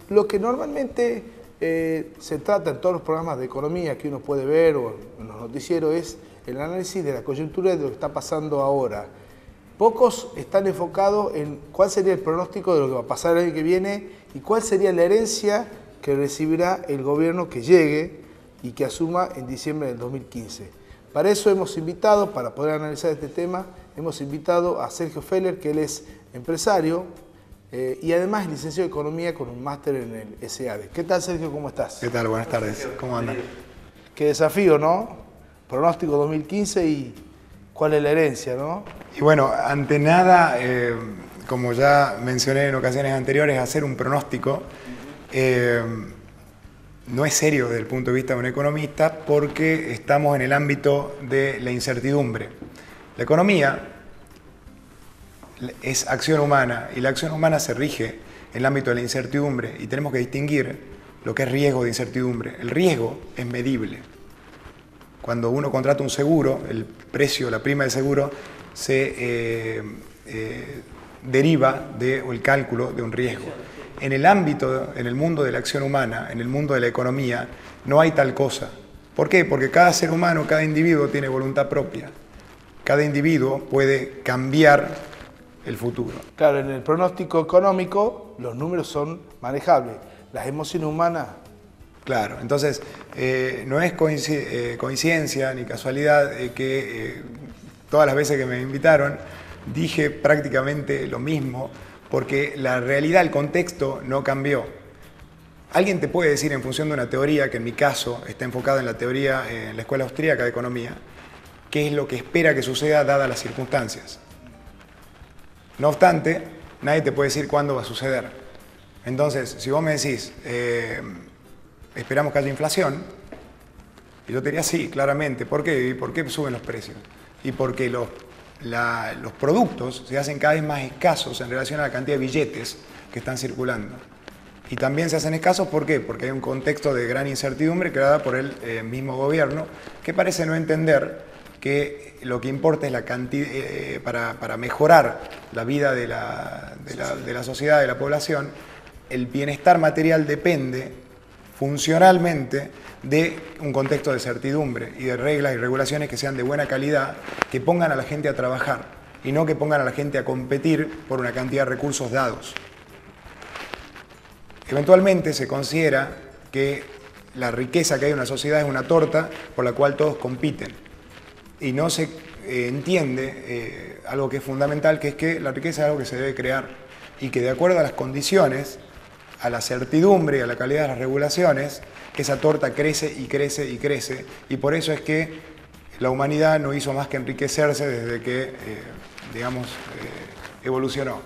Lo que normalmente se trata en todos los programas de economía que uno puede ver o en los noticieros es el análisis de la coyuntura de lo que está pasando ahora. Pocos están enfocados en cuál sería el pronóstico de lo que va a pasar el año que viene y cuál sería la herencia que recibirá el gobierno que llegue y que asuma en diciembre del 2015. Para eso hemos invitado, para poder analizar este tema, hemos invitado a Sergio Feller, que él es empresario y además es licenciado en Economía con un máster en el SEADE. ¿Qué tal, Sergio? ¿Cómo estás? ¿Qué tal? Buenas tardes. ¿Cómo andan? Qué desafío, ¿no? Pronóstico 2015 y cuál es la herencia, ¿no? Y bueno, ante nada, como ya mencioné en ocasiones anteriores, hacer un pronóstico no es serio desde el punto de vista de un economista porque estamos en el ámbito de la incertidumbre. La economía es acción humana y la acción humana se rige en el ámbito de la incertidumbre y tenemos que distinguir lo que es riesgo de incertidumbre. El riesgo es medible. Cuando uno contrata un seguro, el precio, la prima del seguro, se deriva del cálculo de un riesgo. En el ámbito, en el mundo de la acción humana, en el mundo de la economía, no hay tal cosa. ¿Por qué? Porque cada ser humano, cada individuo tiene voluntad propia. Cada individuo puede cambiar el futuro. Claro, en el pronóstico económico los números son manejables. Las emociones humanas... Claro, entonces no es coincidencia ni casualidad que todas las veces que me invitaron dije prácticamente lo mismo, porque la realidad, el contexto no cambió. Alguien te puede decir en función de una teoría, que en mi caso está enfocada en la teoría en la Escuela Austríaca de Economía, qué es lo que espera que suceda dadas las circunstancias. No obstante, nadie te puede decir cuándo va a suceder. Entonces, si vos me decís... esperamos que haya inflación, y yo te diría sí, claramente. ¿Por qué? ¿Y por qué suben los precios? Y porque los productos se hacen cada vez más escasos en relación a la cantidad de billetes que están circulando. Y también se hacen escasos, ¿por qué? Porque hay un contexto de gran incertidumbre creada por el mismo gobierno, que parece no entender que lo que importa es la cantidad, para mejorar la vida de la sociedad, de la población, el bienestar material depende funcionalmente de un contexto de certidumbre y de reglas y regulaciones que sean de buena calidad, que pongan a la gente a trabajar y no que pongan a la gente a competir por una cantidad de recursos dados. Eventualmente se considera que la riqueza que hay en una sociedad es una torta por la cual todos compiten y no se entiende algo que es fundamental, que es que la riqueza es algo que se debe crear y que de acuerdo a las condiciones, a la certidumbre y a la calidad de las regulaciones, que esa torta crece y crece y crece, y por eso es que la humanidad no hizo más que enriquecerse desde que, evolucionó.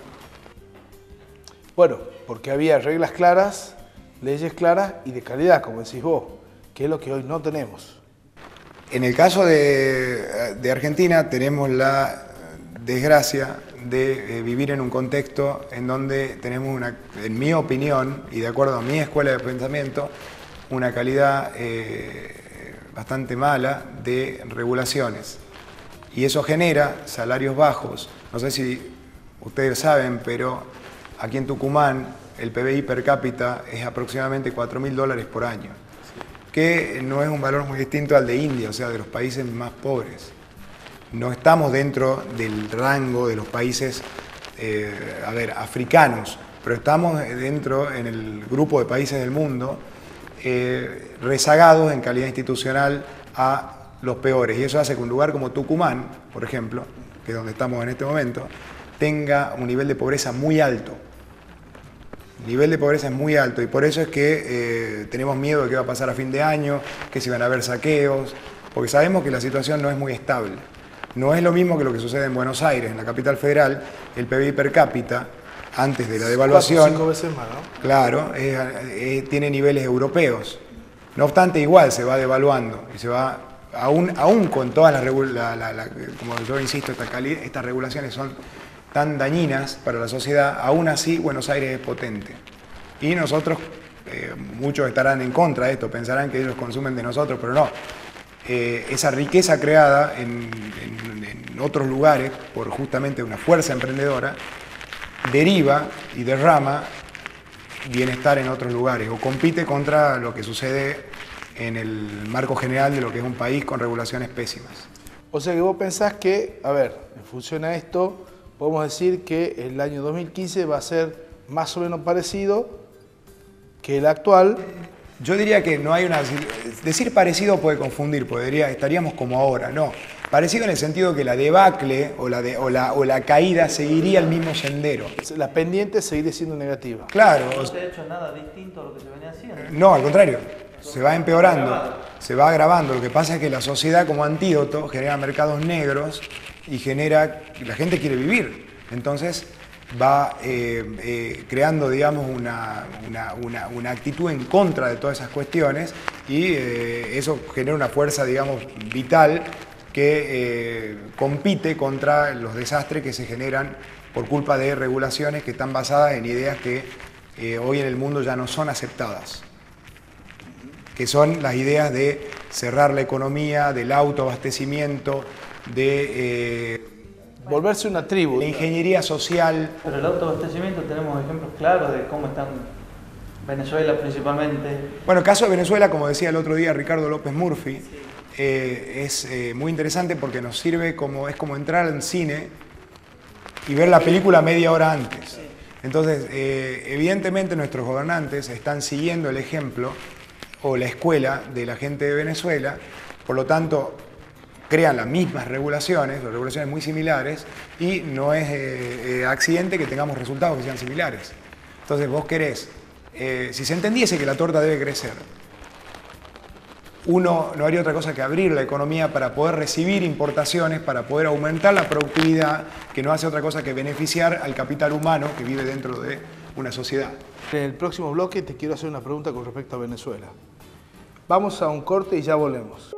Bueno, porque había reglas claras, leyes claras y de calidad, como decís vos, que es lo que hoy no tenemos. En el caso de Argentina tenemos la desgracia de vivir en un contexto en donde tenemos en mi opinión y de acuerdo a mi escuela de pensamiento, una calidad bastante mala de regulaciones. Y eso genera salarios bajos. No sé si ustedes saben, pero aquí en Tucumán el PBI per cápita es aproximadamente $4.000 por año, que no es un valor muy distinto al de India, o sea, de los países más pobres. No estamos dentro del rango de los países, africanos, pero estamos dentro en el grupo de países del mundo rezagados en calidad institucional a los peores. Y eso hace que un lugar como Tucumán, por ejemplo, que es donde estamos en este momento, tenga un nivel de pobreza muy alto. El nivel de pobreza es muy alto y por eso es que tenemos miedo de qué va a pasar a fin de año, que si van a haber saqueos, porque sabemos que la situación no es muy estable. No es lo mismo que lo que sucede en Buenos Aires, en la capital federal, el PBI per cápita, antes de la devaluación, 4 o 5 veces más, ¿no? Claro, tiene niveles europeos. No obstante, igual se va devaluando y se va, aún con todas las como yo insisto, estas regulaciones son tan dañinas para la sociedad, aún así Buenos Aires es potente. Y nosotros, muchos estarán en contra de esto, pensarán que ellos consumen de nosotros, pero no. Esa riqueza creada en otros lugares por justamente una fuerza emprendedora deriva y derrama bienestar en otros lugares o compite contra lo que sucede en el marco general de lo que es un país con regulaciones pésimas. O sea que vos pensás que, a ver, en función a esto, podemos decir que el año 2015 va a ser más o menos parecido que el actual. Yo diría que no hay una... Decir parecido puede confundir, estaríamos como ahora, no. Parecido en el sentido que la debacle o la caída seguiría el mismo sendero. La pendiente seguiría siendo negativa. Claro. No se ha hecho nada distinto a lo que se venía haciendo. No, al contrario. Se va empeorando, se va agravando. Lo que pasa es que la sociedad como antídoto genera mercados negros y genera... La gente quiere vivir. Entonces va creando, digamos, una actitud en contra de todas esas cuestiones y eso genera una fuerza, digamos, vital que compite contra los desastres que se generan por culpa de regulaciones que están basadas en ideas que hoy en el mundo ya no son aceptadas, que son las ideas de cerrar la economía, del autoabastecimiento, de volverse una tribu. la ingeniería social. Pero el autoabastecimiento tenemos ejemplos claros de cómo están Venezuela principalmente. Bueno, el caso de Venezuela, como decía el otro día Ricardo López Murphy, es muy interesante porque nos sirve es como entrar al cine y ver la película media hora antes. Entonces, evidentemente nuestros gobernantes están siguiendo el ejemplo o la escuela de la gente de Venezuela, por lo tanto crean las mismas regulaciones muy similares y no es accidente que tengamos resultados que sean similares. Entonces vos querés, si se entendiese que la torta debe crecer, uno no haría otra cosa que abrir la economía para poder recibir importaciones, para poder aumentar la productividad, que no hace otra cosa que beneficiar al capital humano que vive dentro de una sociedad. En el próximo bloque te quiero hacer una pregunta con respecto a Venezuela. Vamos a un corte y ya volvemos.